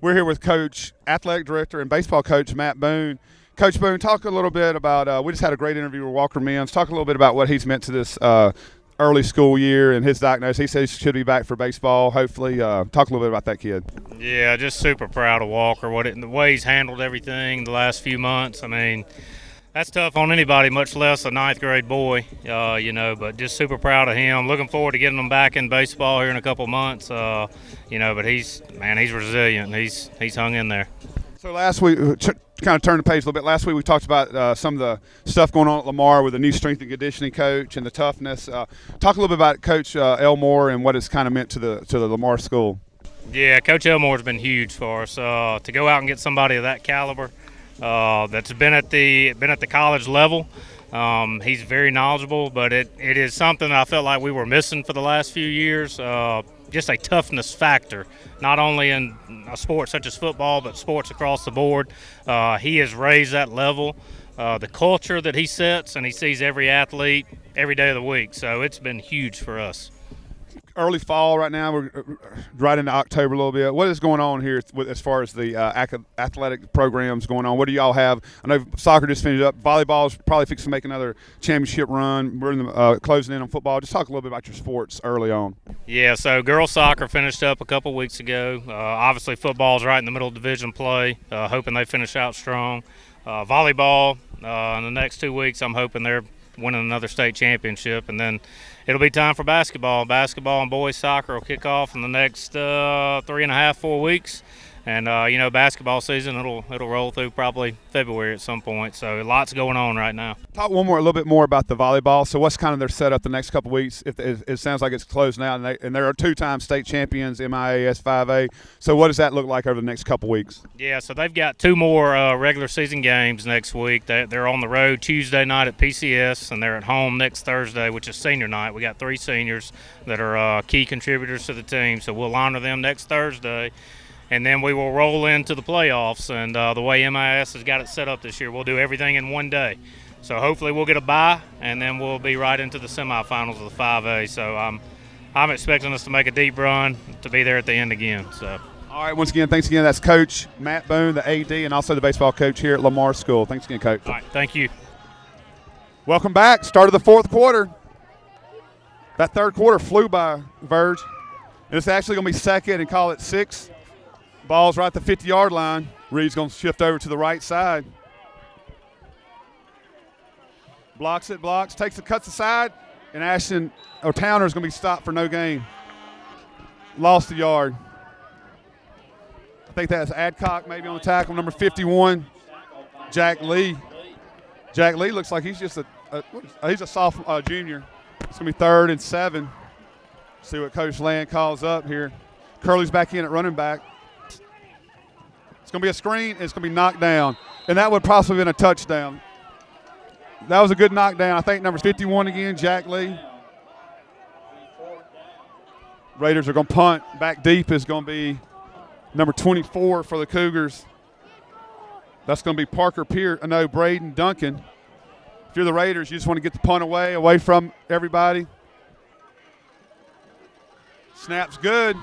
We're here with Coach, Athletic Director, and Baseball Coach Matt Boone. Coach Boone, talk a little bit about we just had a great interview with Walker Mims. Talk a little bit about what he's meant to this early school year and his diagnosis. He says he should be back for baseball, hopefully. Talk a little bit about that kid. Yeah, just super proud of Walker, the way he's handled everything the last few months. I mean, that's tough on anybody, much less a ninth grade boy, but just super proud of him. Looking forward to getting him back in baseball here in a couple months, but he's resilient. He's hung in there. So last week, kind of turn the page a little bit. Last week we talked about some of the stuff going on at Lamar with the new strength and conditioning coach and the toughness. Talk a little bit about Coach Elmore and what it's kind of meant to the Lamar School. Yeah, Coach Elmore's been huge for us. To go out and get somebody of that caliber that's been at the college level. He's very knowledgeable, but it is something I felt like we were missing for the last few years. Just a toughness factor, not only in a sport such as football, but sports across the board. He has raised that level. The culture that he sets, and he sees every athlete every day of the week. So it's been huge for us. Early fall right now. We're right into October a little bit. What is going on here as far as the athletic programs going on? What do y'all have? I know soccer just finished up. Volleyball's probably fixing to make another championship run. We're in the, closing in on football. Just talk a little bit about your sports early on. Yeah, so girls soccer finished up a couple weeks ago. Obviously football's right in the middle of division play, hoping they finish out strong. Volleyball, in the next 2 weeks, I'm hoping they're winning another state championship, and then it'll be time for basketball. Basketball and boys soccer will kick off in the next 3.5-4 weeks, and basketball season it'll roll through probably February at some point. So lots going on right now. Talk a little bit more about the volleyball. So what's kind of their setup the next couple of weeks? It sounds like it's closing out, and there are two-time state champions, MIAS 5A. So what does that look like over the next couple of weeks? Yeah, so they've got 2 more regular season games next week. They're on the road Tuesday night at PCS, and they're at home next Thursday, which is senior night. We got 3 seniors that are key contributors to the team, so we'll honor them next Thursday. And then we will roll into the playoffs, and the way MIS has got it set up this year, we'll do everything in one day. So hopefully we'll get a bye, and then we'll be right into the semifinals of the 5A. So I'm expecting us to make a deep run to be there at the end again. So. All right, once again, thanks again. That's Coach Matt Boone, the AD, and also the baseball coach here at Lamar School. Thanks again, Coach. All right, thank you. Welcome back. Start of the fourth quarter. That third quarter flew by, Verge. And it's actually going to be second and call it 6. Ball's right at the 50-yard line. Reed's going to shift over to the right side. Blocks, takes the cuts aside, and Towner is going to be stopped for no gain. Lost the yard. I think that's Adcock maybe on the tackle, number 51, Jack Lee. Jack Lee looks like he's just he's a sophomore, junior. It's going to be 3rd and 7. See what Coach Land calls up here. Curley's back in at running back. It's going to be a screen. It's going to be knocked down. And that would possibly have been a touchdown. That was a good knockdown. I think number 51 again, Jack Lee. Raiders are going to punt. Back deep is going to be number 24 for the Cougars. That's going to be Parker Pierce. No, Braden Duncan. If you're the Raiders, you just want to get the punt away from everybody. Snap's good.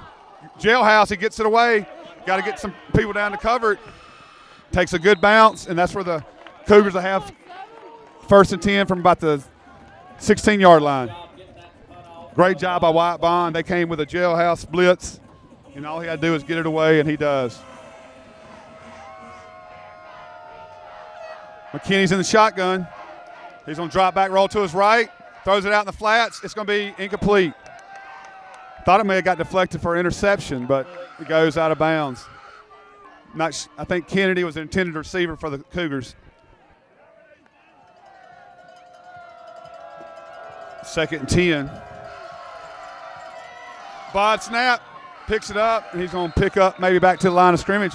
Jailhouse, he gets it away. Got to get some people down to cover it. Takes a good bounce, and that's where the Cougars will have 1st and 10 from about the 16-yard line. Great job by Wyatt Bond. They came with a jailhouse blitz, and all he had to do is get it away, and he does. McKinney's in the shotgun. He's going to drop back, roll to his right, throws it out in the flats. It's going to be incomplete. Thought it may have got deflected for interception, but it goes out of bounds. I think Kennedy was the intended receiver for the Cougars. 2nd and 10. Bod snap, picks it up, and he's going to pick up maybe back to the line of scrimmage.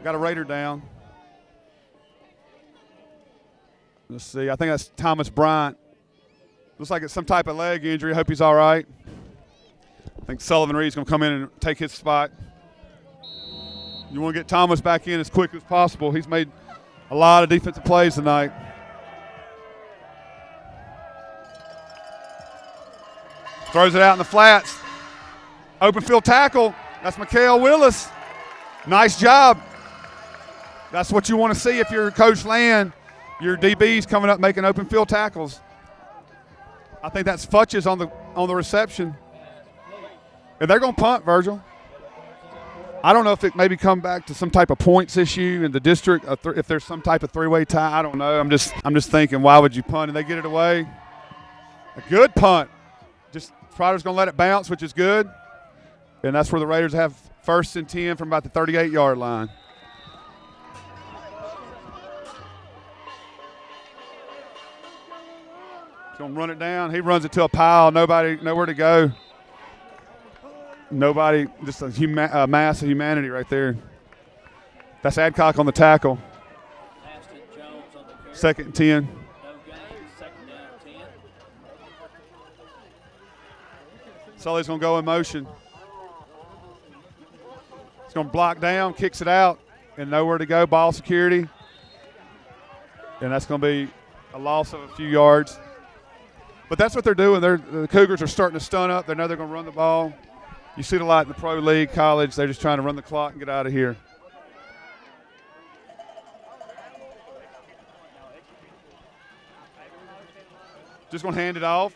Got a Raider down. Let's see. I think that's Thomas Bryant. Looks like it's some type of leg injury. I hope he's all right. I think Sullivan Reed's going to come in and take his spot. You want to get Thomas back in as quick as possible. He's made a lot of defensive plays tonight. Throws it out in the flats. Open field tackle. That's Mikhail Willis. Nice job. That's what you want to see if you're Coach Land. Your DB's coming up making open field tackles. I think that's Futches on the reception. And they're going to punt, Virgil. I don't know if it maybe come back to some type of points issue in the district, if there's some type of three-way tie. I don't know. I'm just thinking, why would you punt? And they get it away. A good punt. Just Trotters going to let it bounce, which is good. And that's where the Raiders have 1st and 10 from about the 38-yard line. He's going to run it down. He runs it to a pile. Nowhere to go. Nobody, just a mass of humanity right there. That's Adcock on the tackle. 2nd and 10. Sully's going to go in motion. He's going to block down, kicks it out, and nowhere to go. Ball security. And that's going to be a loss of a few yards. But that's what they're doing. The Cougars are starting to stun up. They know they're going to run the ball. You see it a lot in the pro league, college. They're just trying to run the clock and get out of here. Just going to hand it off.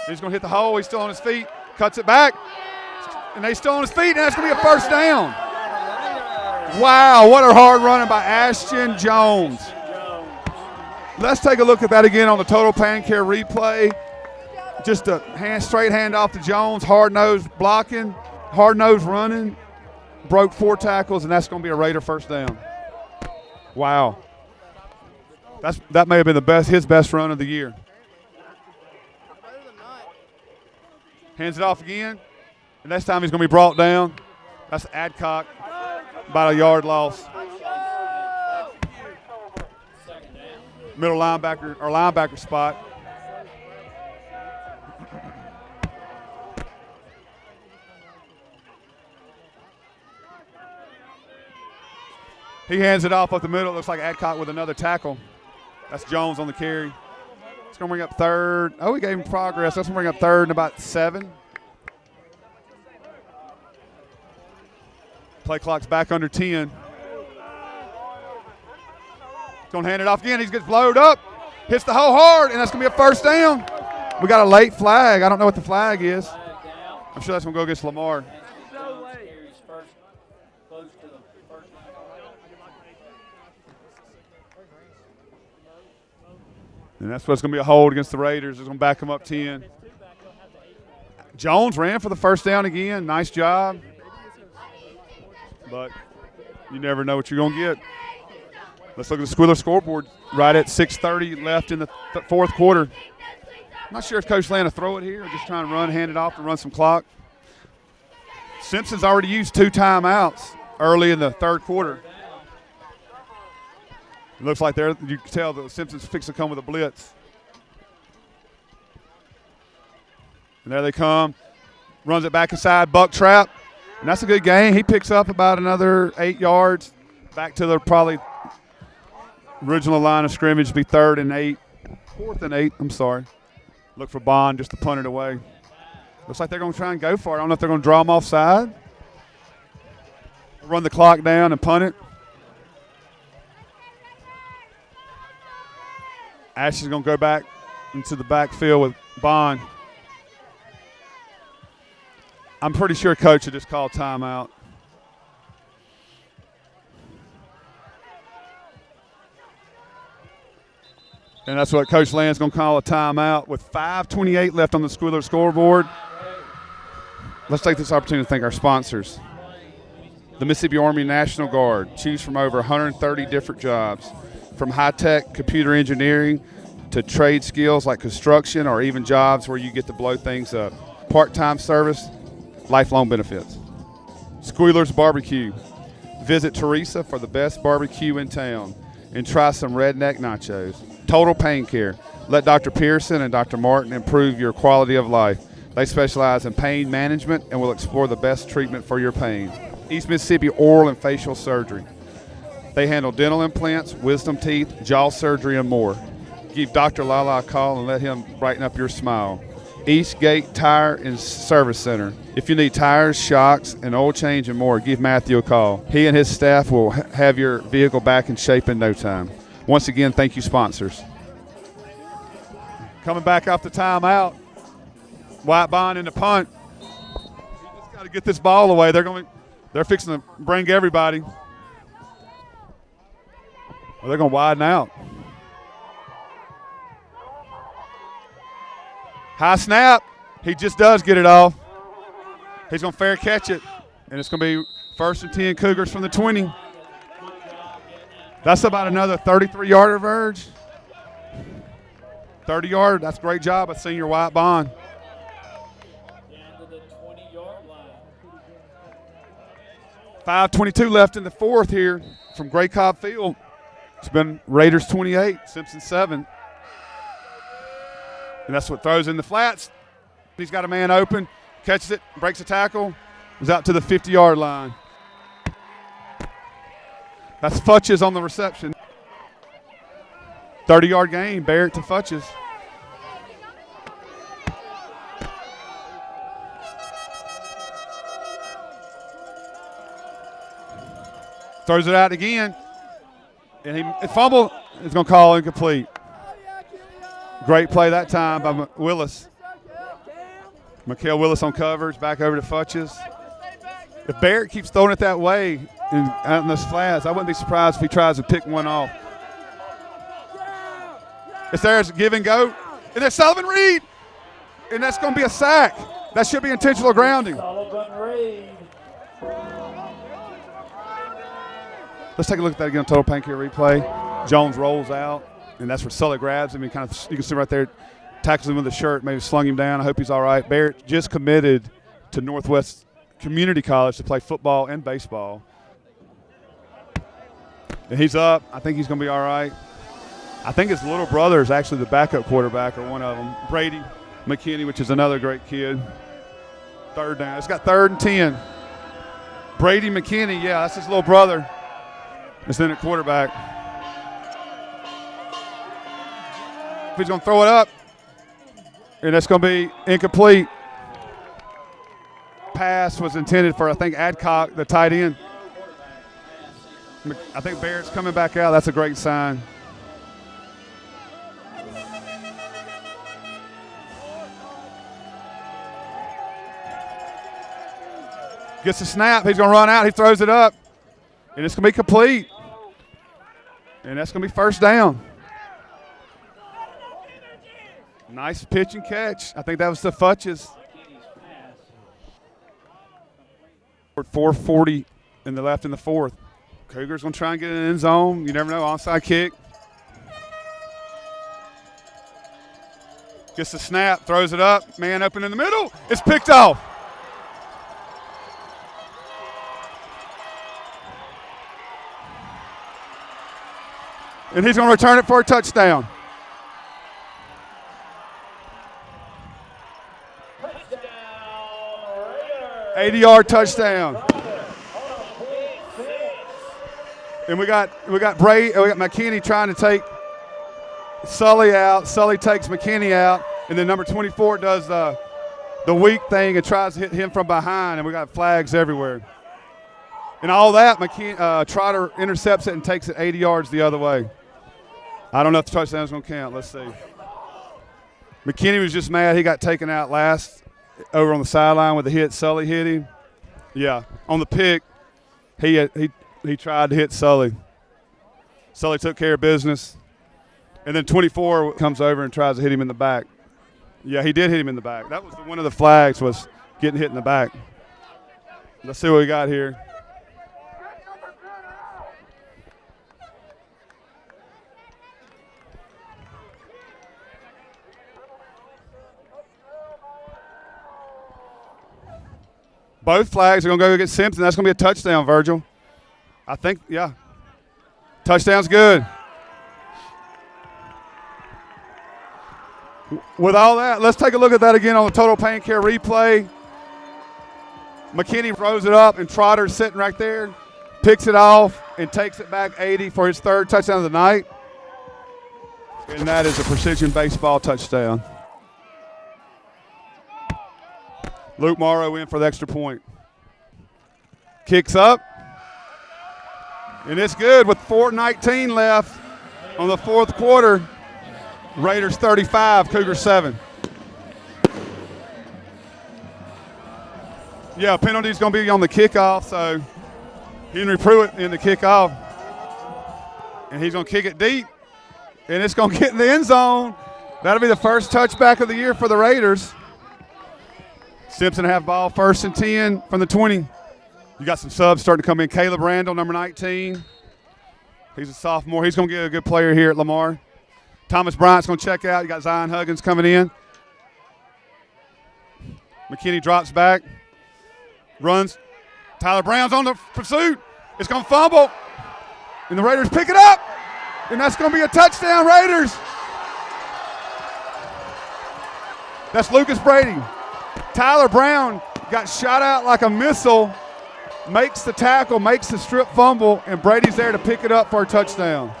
He's going to hit the hole. He's still on his feet. Cuts it back. And he's still on his feet, and that's going to be a 1st down. Wow, what a hard running by Ashton Jones. Let's take a look at that again on the total pan care replay. Just a straight hand off to Jones, hard-nosed blocking, hard-nosed running, broke 4 tackles, and that's going to be a Raider 1st down. Wow. That may have been his best run of the year. Hands it off again, and this time he's going to be brought down. That's Adcock, about a yard loss. Middle linebacker, or linebacker spot. He hands it off up the middle. It looks like Adcock with another tackle. That's Jones on the carry. It's going to bring up 3rd. Oh, we gave him progress. That's going to bring up 3rd and about 7. Play clock's back under 10. Going to hand it off again. He gets blowed up. Hits the hole hard, and that's going to be a 1st down. We got a late flag. I don't know what the flag is. I'm sure that's going to go against Lamar. And that's what's going to be a hold against the Raiders. It's going to back them up 10. Jones ran for the 1st down again. Nice job. But you never know what you're going to get. Let's look at the Squealer scoreboard. Right at 6:30 left in the 4th quarter. I'm not sure if Coach Land will throw it here or just trying to hand it off and run some clock. Simpson's already used 2 timeouts early in the 3rd quarter. It looks like you can tell the Simpsons fix to come with a blitz. And there they come. Runs it back inside, buck trap. And that's a good gain. He picks up about another 8 yards. Back to the probably original line of scrimmage, be 3rd and 8. 4th and 8, I'm sorry. Look for Bond just to punt it away. Looks like they're going to try and go for it. I don't know if they're going to draw him offside. Run the clock down and punt it. Ash is going to go back into the backfield with Bond. I'm pretty sure Coach had just called timeout. And that's what Coach Land's going to call a timeout with 5:28 left on the Squealer scoreboard. Let's take this opportunity to thank our sponsors. The Mississippi Army National Guard. Choose from over 130 different jobs, from high-tech computer engineering to trade skills like construction or even jobs where you get to blow things up. Part-time service, lifelong benefits. Squealer's Barbecue. Visit Teresa for the best barbecue in town and try some redneck nachos. Total Pain Care. Let Dr. Pearson and Dr. Martin improve your quality of life. They specialize in pain management and will explore the best treatment for your pain. East Mississippi Oral and Facial Surgery. They handle dental implants, wisdom teeth, jaw surgery, and more. Give Dr. Lala a call and let him brighten up your smile. Eastgate Tire and Service Center. If you need tires, shocks, and oil change and more, give Matthew a call. He and his staff will have your vehicle back in shape in no time. Once again, thank you, sponsors. Coming back off the timeout, White Bond in the punt. He just got to get this ball away. They're fixing to bring everybody. Well, they're going to widen out. High snap. He just does get it off. He's going to fair catch it, and it's going to be 1st and 10 Cougars from the 20. That's about another 33-yarder, Verge. 30-yard. That's a great job by senior White Bond. 5:22 left in the fourth here from Gray Cobb Field. It's been Raiders 28, Simpson 7. And that's what throws in the flats. He's got a man open, catches it, breaks a tackle, is out to the 50-yard line. That's Futches on the reception. 30-yard gain, Barrett to Futches. Throws it out again, and he fumble is going to call incomplete. Great play that time by Willis. Mikael Willis on covers, back over to Futches. If Barrett keeps throwing it that way out in those flats, I wouldn't be surprised if he tries to pick one off. It's there, it's a give and go. And there's Sullivan Reed, and that's going to be a sack. That should be intentional grounding. Let's take a look at that again on Total Pain Care replay. Jones rolls out, and that's where Sully grabs him. And kind of, you can see right there, tackles him with the shirt, maybe slung him down. I hope he's all right. Barrett just committed to Northwest Community College to play football and baseball. And he's up. I think he's going to be all right. I think his little brother is actually the backup quarterback or one of them. Brady McKinney, which is another great kid. Third down. It's got 3rd and 10. Brady McKinney, yeah, that's his little brother. It's in at quarterback. He's going to throw it up, and that's going to be incomplete. Pass was intended for, I think, Adcock, the tight end. I think Barrett's coming back out. That's a great sign. Gets the snap. He's going to run out. He throws it up, and it's going to be complete. And that's going to be 1st down. Nice pitch and catch. I think that was the Futches. 4:40 in the left in the fourth. Cougars going to try and get in the end zone. You never know. Onside kick. Gets the snap. Throws it up. Man open in the middle. It's picked off. And he's going to return it for a touchdown. 80-yard touchdown. And we got McKinney trying to take Sully out. Sully takes McKinney out, and then number 24 does the weak thing and tries to hit him from behind, and we got flags everywhere. And all that, Trotter intercepts it and takes it 80 yards the other way. I don't know if the touchdown's going to count. Let's see. McKinney was just mad he got taken out last over on the sideline with the hit. Sully hit him. Yeah, on the pick, he tried to hit Sully. Sully took care of business. And then 24 comes over and tries to hit him in the back. Yeah, he did hit him in the back. That was one of the flags, was getting hit in the back. Let's see what we got here. Both flags are going to go against Simpson. That's going to be a touchdown, Virgil. I think, yeah. Touchdown's good. With all that, let's take a look at that again on the Total Pain Care replay. McKinney throws it up, and Trotter's sitting right there, picks it off, and takes it back 80 for his 3rd touchdown of the night. And that is a precision baseball touchdown. Luke Morrow in for the extra point. Kicks up. And it's good with 4:19 left on the fourth quarter. Raiders 35, Cougars 7. Yeah, penalty's going to be on the kickoff, so Henry Pruitt in the kickoff. And he's going to kick it deep, and it's going to get in the end zone. That'll be the first touchback of the year for the Raiders. Simpson have ball 1st and 10 from the 20. You got some subs starting to come in. Caleb Randall, number 19. He's a sophomore. He's going to get a good player here at Lamar. Thomas Bryant's going to check out. You got Zion Huggins coming in. McKinney drops back. Runs. Tyler Brown's on the pursuit. It's going to fumble. And the Raiders pick it up. And that's going to be a touchdown, Raiders. That's Lucas Brady. Tyler Brown got shot out like a missile, makes the tackle, makes the strip fumble, and Brady's there to pick it up for a touchdown.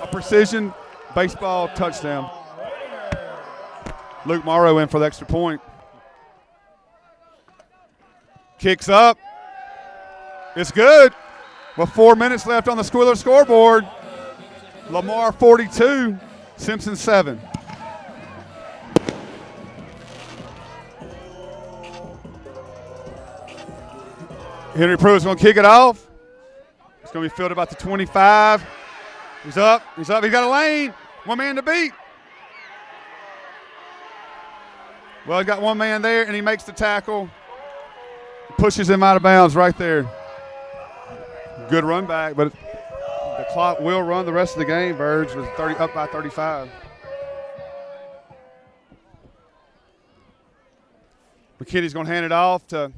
A precision baseball touchdown. Luke Morrow in for the extra point. Kicks up. It's good. With 4 minutes left on the Squealer scoreboard. Lamar 42, Simpson 7. Henry Pruitt's going to kick it off. It's going to be fielded about the 25. He's up. He's up. He's got a lane. One man to beat. Well, he's got one man there, and he makes the tackle. Pushes him out of bounds right there. Good run back, but the clock will run the rest of the game. Birds was up by 35. McKinney's going to hand it off to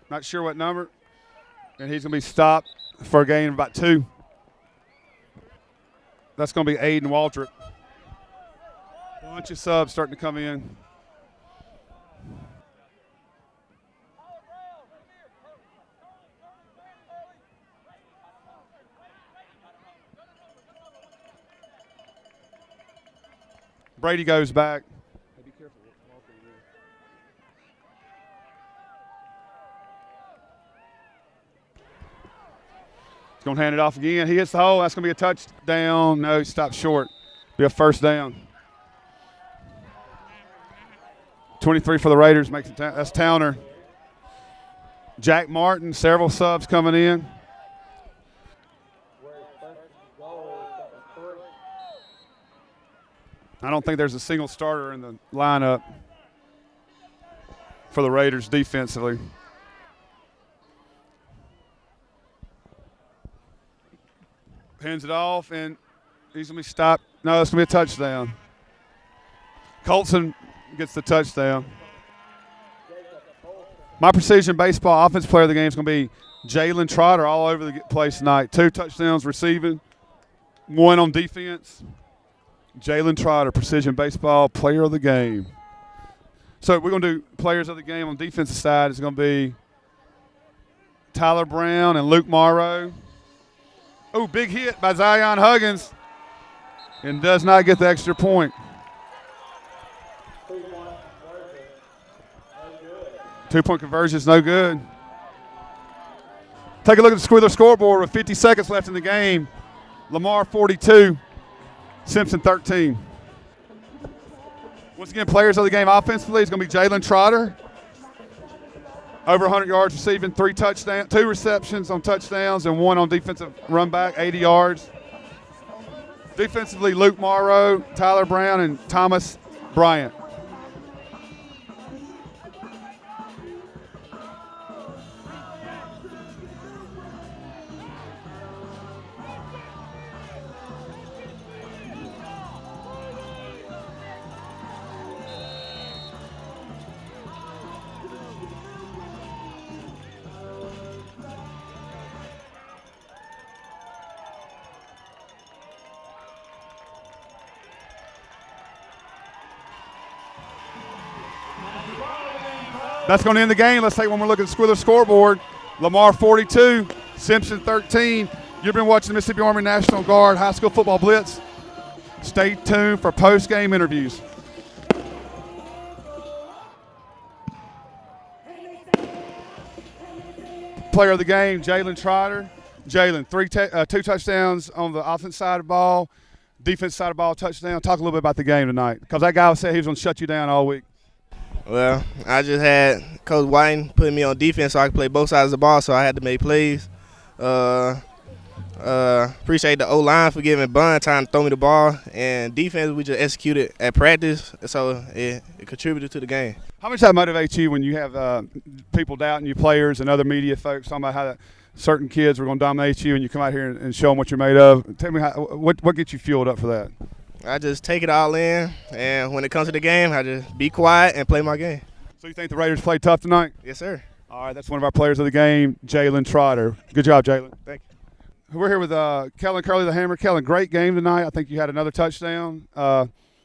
not sure what number, and he's going to be stopped for a gain of about 2. That's going to be Aiden Waldrop. Bunch of subs starting to come in. Brady goes back. Hey, be careful. He's going to hand it off again. He hits the hole. That's going to be a touchdown. No, he stops short. Be a first down. 23 for the Raiders. Makes it that's Towner. Jack Martin, several subs coming in. I don't think there's a single starter in the lineup for the Raiders defensively. Hands it off, and he's going to be stopped. No, it's going to be a touchdown. Colson gets the touchdown. My precision baseball offensive player of the game is going to be Jalen Trotter all over the place tonight. 2 touchdowns receiving, 1 on defense. Jalen Trotter, precision baseball player of the game. So we're going to do players of the game on the defensive side. It's going to be Tyler Brown and Luke Morrow. Oh, big hit by Zion Huggins, and does not get the extra point. 2-point conversion is no good. Take a look at the Squealer scoreboard with 50 seconds left in the game. Lamar 42. Simpson 13. Once again, players of the game offensively is going to be Jalen Trotter. Over 100 yards receiving, 3 touchdowns, 2 receptions on touchdowns, and 1 on defensive run back, 80 yards. Defensively, Luke Morrow, Tyler Brown, and Thomas Bryant. That's going to end the game. Let's take one more look at the Squealer scoreboard. Lamar 42, Simpson 13. You've been watching the Mississippi Army National Guard High School Football Blitz. Stay tuned for post-game interviews. player of the game, Jalen Trotter. Jalen, 2 touchdowns on the offense side of the ball, defense side of the ball, touchdown. Talk a little bit about the game tonight, because that guy said he was going to shut you down all week. Well, I just had Coach White putting me on defense so I could play both sides of the ball, so I had to make plays. Appreciate the O-line for giving Bun time to throw me the ball, and defense we just executed at practice, so it contributed to the game. How much that motivates you when you have people doubting you, players and other media folks, talking about how certain kids are going to dominate you, and you come out here and show them what you're made of? Tell me what gets you fueled up for that? I just take it all in, and when it comes to the game, I just be quiet and play my game. So you think the Raiders played tough tonight? Yes, sir. All right, that's one of our players of the game, Jalen Trotter. Good job, Jalen. Thank you. We're here with Kellen Curley, the Hammer. Kellen, great game tonight. I think you had another touchdown.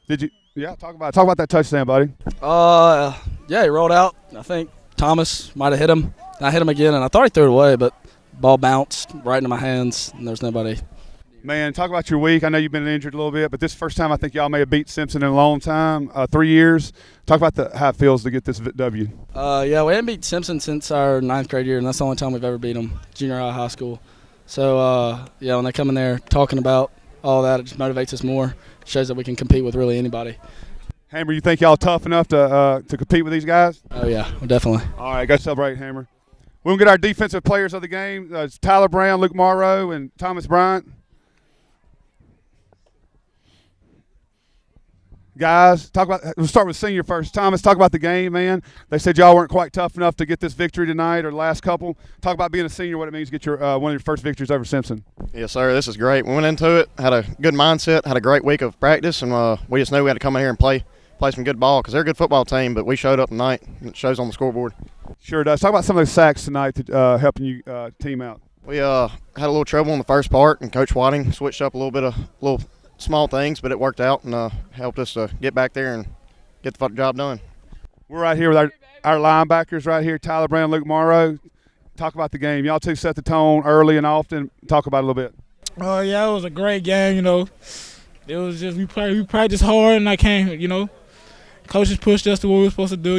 Did you? Yeah, talk about that touchdown, buddy. Yeah, he rolled out. I think Thomas might have hit him. I hit him again, and I thought he threw it away, but ball bounced right into my hands, and there's nobody. Man, talk about your week. I know you've been injured a little bit, but this is the first time I think y'all may have beat Simpson in a long time, 3 years. Talk about how it feels to get this W. Yeah, we haven't beat Simpson since our 9th grade year, and that's the only time we've ever beat them, junior high school. So, yeah, when they come in there talking about all that, it just motivates us more. It shows that we can compete with really anybody. Hammer, you think y'all tough enough to compete with these guys? Oh, yeah, definitely. All right, go celebrate, Hammer. We're going to get our defensive players of the game. It's Tyler Brown, Luke Morrow, and Thomas Bryant. Guys, we'll start with senior first. Thomas, talk about the game, man. They said y'all weren't quite tough enough to get this victory tonight or the last couple. Talk about being a senior, what it means to get your one of your first victories over Simpson. Yes, sir. This is great. We went into it, had a good mindset, had a great week of practice, and we just knew we had to come in here and play some good ball because they're a good football team, but we showed up tonight, and it shows on the scoreboard. Sure does. Talk about some of those sacks tonight helping you team out. We had a little trouble in the first part, and Coach Whiting switched up a little small things, but it worked out and helped us to get back there and get the job done. We're right here with our linebackers right here, Tyler Brown, Luke Morrow. Talk about the game. Y'all two set the tone early and often. Talk about it a little bit. Yeah, it was a great game, It was just we practiced hard, and I came, coaches pushed us to what we were supposed to do.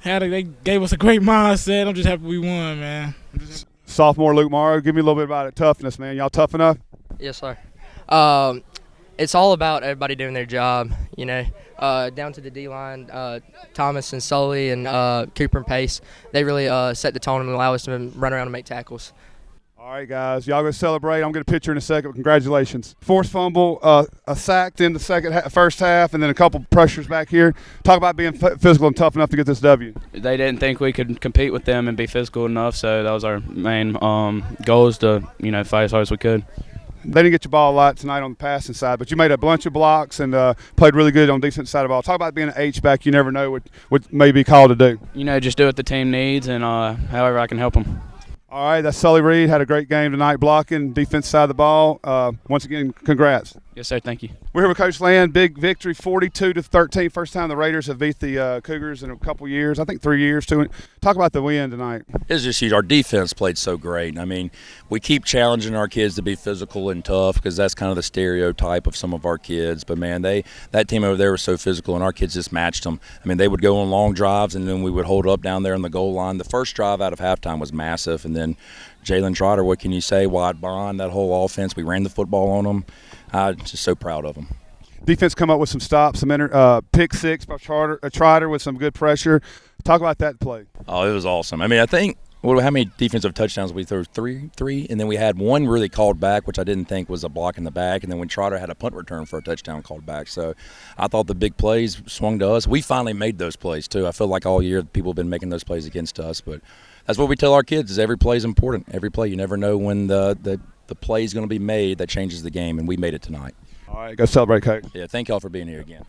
They gave us a great mindset. I'm just happy we won, man. Sophomore Luke Morrow, give me a little bit about it. Toughness, man. Y'all tough enough? Yes, sir. It's all about everybody doing their job, down to the D-line, Thomas and Sully and Cooper and Pace. They really set the tone and allow us to run around and make tackles. All right, guys. Y'all go celebrate. I'm going to picture in a second. Congratulations. Forced fumble, a sack in the first half, and then a couple pressures back here. Talk about being physical and tough enough to get this W. They didn't think we could compete with them and be physical enough, so that was our main goal is to, fight as hard as we could. They didn't get your ball a lot tonight on the passing side, but you made a bunch of blocks and played really good on the defensive side of the ball. Talk about being an H-back. You never know what may be called to do. Just do what the team needs and however I can help them. All right, that's Sully Reed. Had a great game tonight blocking, defense side of the ball. Once again, congrats. Yes, sir. Thank you. We're here with Coach Land. Big victory, 42-13. First time the Raiders have beat the Cougars in a couple years. I think 3 years, too. Talk about the win tonight. It's just huge. Our defense played so great. I mean, we keep challenging our kids to be physical and tough because that's kind of the stereotype of some of our kids. But, man, that team over there was so physical, and our kids just matched them. I mean, they would go on long drives, and then we would hold up down there on the goal line. The first drive out of halftime was massive, and then Jalen Trotter, what can you say? Wide Bond, that whole offense, we ran the football on them. I'm just so proud of them. Defense come up with some stops, some pick six by Trotter with some good pressure. Talk about that play. Oh, it was awesome. I mean, I think how many defensive touchdowns we threw? Three, and then we had one really called back, which I didn't think was a block in the back, and then when Trotter had a punt return for a touchdown called back. So I thought the big plays swung to us. We finally made those plays too. I feel like all year people have been making those plays against us, but that's what we tell our kids is every play is important. Every play, you never know when the play is going to be made that changes the game, and we made it tonight. All right, go celebrate, Coach. Yeah, thank y'all for being here again.